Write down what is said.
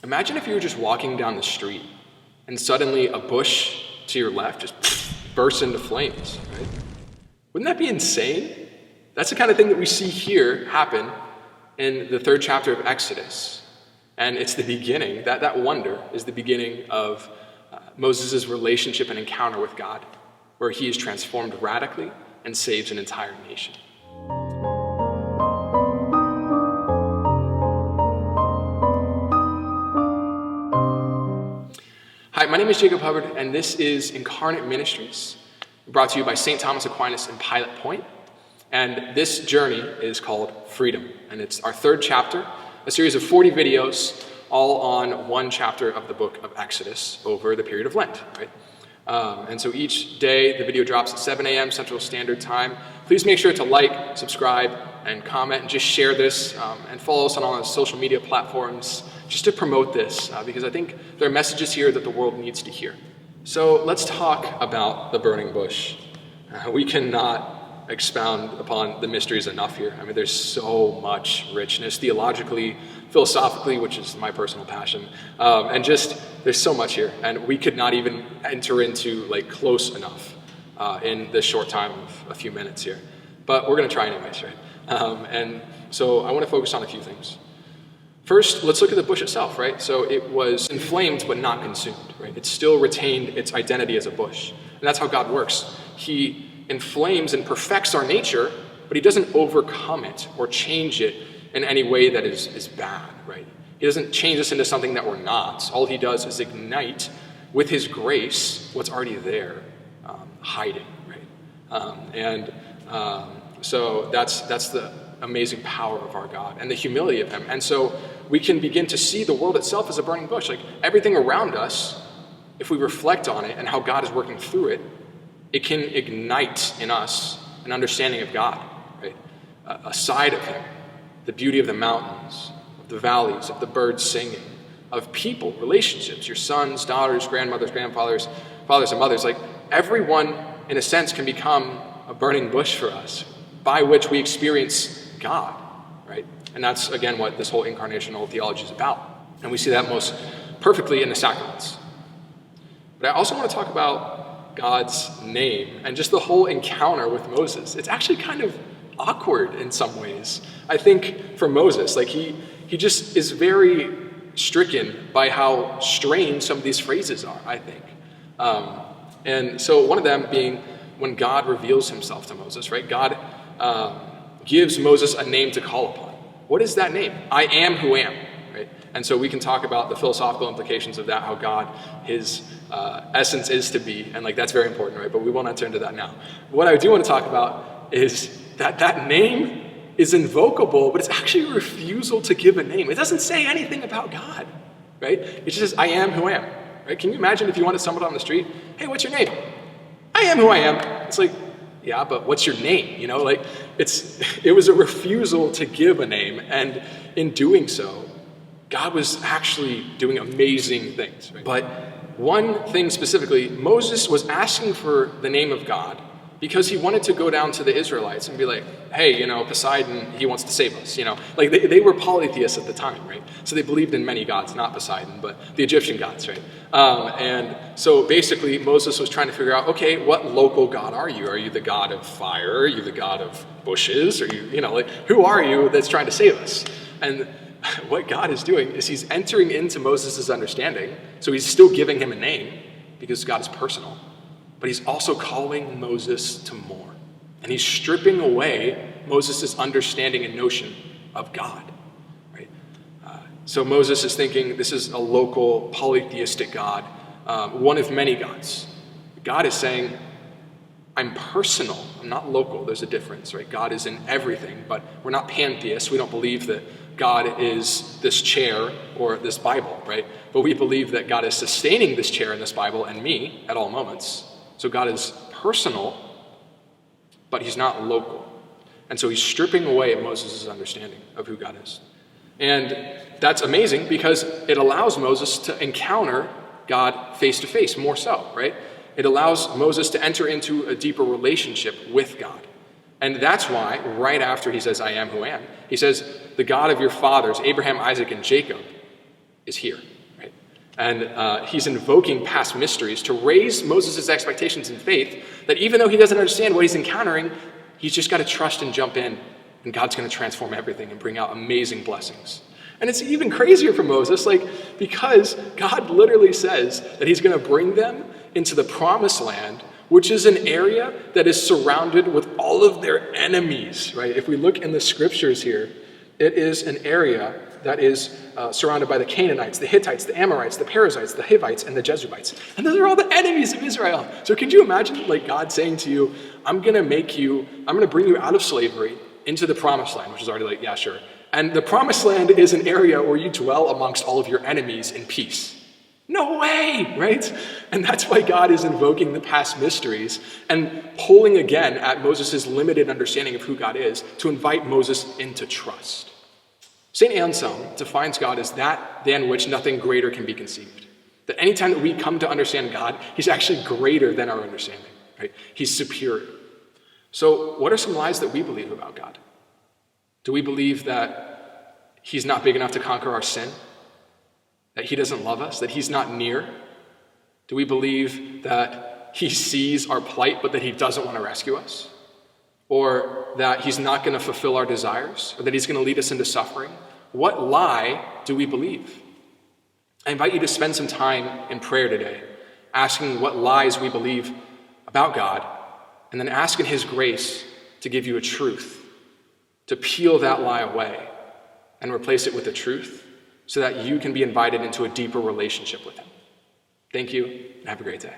Imagine if you were just walking down the street and suddenly a bush to your left just bursts into flames, right? Wouldn't that be insane? That's the kind of thing that we see here happen in the 3rd chapter of Exodus. And it's the beginning, that wonder is the beginning of Moses' relationship and encounter with God, where he is transformed radically and saves an entire nation. Hi, my name is Jacob Hubbard, and this is Incarnate Ministries, brought to you by St. Thomas Aquinas and Pilot Point. And this journey is called Freedom, and it's our 3rd chapter, a series of 40 videos, all on one chapter of the book of Exodus over the period of Lent, right? And so each day the video drops at 7 a.m. Central Standard Time. Please make sure to like, subscribe, and comment, and just share this, and follow us on all the social media platforms just to promote this, because I think there are messages here that the world needs to hear. So let's talk about the burning bush. We cannot expound upon the mysteries enough here. I mean, there's so much richness theologically, philosophically, which is my personal passion, and just there's so much here, and we could not even enter into close enough in this short time of a few minutes here, but we're going to try anyways, right? And so I want to focus on a few things. First, let's look at the bush itself, right? So it was inflamed but not consumed, right? It still retained its identity as a bush, and that's how God works. He inflames and perfects our nature, but he doesn't overcome it or change it in any way that is bad, right? He doesn't change us into something that we're not. All he does is ignite with his grace what's already there, hiding, right? So that's the amazing power of our God and the humility of him. And so we can begin to see the world itself as a burning bush. Like everything around us, if we reflect on it and how God is working through it, it can ignite in us an understanding of God, right? A side of him, the beauty of the mountains, of the valleys, of the birds singing, of people, relationships, your sons, daughters, grandmothers, grandfathers, fathers and mothers. Like everyone, in a sense, can become a burning bush for us, by which we experience God, right? And that's, again, what this whole incarnational theology is about. And we see that most perfectly in the sacraments. But I also want to talk about God's name and just the whole encounter with Moses. It's actually kind of awkward in some ways. I think for Moses, he just is very stricken by how strange some of these phrases are, I think. And so one of them being when God reveals himself to Moses, right? God gives Moses a name to call upon. What is that name? I am who am, right? And so we can talk about the philosophical implications of that, how God, his essence is to be, and that's very important, right? But we won't enter into that now. What I do want to talk about is that name is invocable, but it's actually a refusal to give a name. It doesn't say anything about God, right? It just says, I am who am, right? Can you imagine if you wanted someone on the street, hey, what's your name? I am who I am. It's yeah, but what's your name? It was a refusal to give a name, and in doing so, God was actually doing amazing things, right? But one thing specifically, Moses was asking for the name of God because he wanted to go down to the Israelites and be like, hey, Poseidon, he wants to save us, They were polytheists at the time, right? So they believed in many gods, not Poseidon, but the Egyptian gods, right? And so basically Moses was trying to figure out, okay, what local God are you? Are you the God of fire? Are you the God of bushes? Are you, who are you that's trying to save us? And what God is doing is he's entering into Moses' understanding. So he's still giving him a name because God is personal. But he's also calling Moses to more. And he's stripping away Moses' understanding and notion of God, right? So Moses is thinking this is a local polytheistic God, one of many gods. God is saying, I'm personal, I'm not local. There's a difference, right? God is in everything, but we're not pantheists. We don't believe that God is this chair or this Bible, right? But we believe that God is sustaining this chair and this Bible and me at all moments. So God is personal, but he's not local. And so he's stripping away Moses' understanding of who God is. And that's amazing because it allows Moses to encounter God face to face, more so, right? It allows Moses to enter into a deeper relationship with God. And that's why, right after he says, I am who am, he says, the God of your fathers, Abraham, Isaac, and Jacob, is here, right? And he's invoking past mysteries to raise Moses' expectations in faith that even though he doesn't understand what he's encountering, he's just got to trust and jump in, and God's going to transform everything and bring out amazing blessings. And it's even crazier for Moses, because God literally says that he's going to bring them into the promised land, which is an area that is surrounded with all of their enemies, right? If we look in the scriptures here, it is an area that is surrounded by the Canaanites, the Hittites, the Amorites, the Perizzites, the Hivites, and the Jebusites. And those are all the enemies of Israel. So could you imagine God saying to you, I'm going to bring you out of slavery into the promised land, which is already yeah, sure. And the promised land is an area where you dwell amongst all of your enemies in peace. No way, right? And that's why God is invoking the past mysteries and pulling again at Moses' limited understanding of who God is to invite Moses into trust. St. Anselm defines God as that than which nothing greater can be conceived. That anytime that we come to understand God, he's actually greater than our understanding, right? He's superior. So what are some lies that we believe about God? Do we believe that he's not big enough to conquer our sin? That he doesn't love us? That he's not near? Do we believe that he sees our plight, but that he doesn't want to rescue us? Or that he's not going to fulfill our desires? Or that he's going to lead us into suffering? What lie do we believe? I invite you to spend some time in prayer today, asking what lies we believe about God, and then asking his grace to give you a truth, to peel that lie away and replace it with the truth so that you can be invited into a deeper relationship with him. Thank you, and have a great day.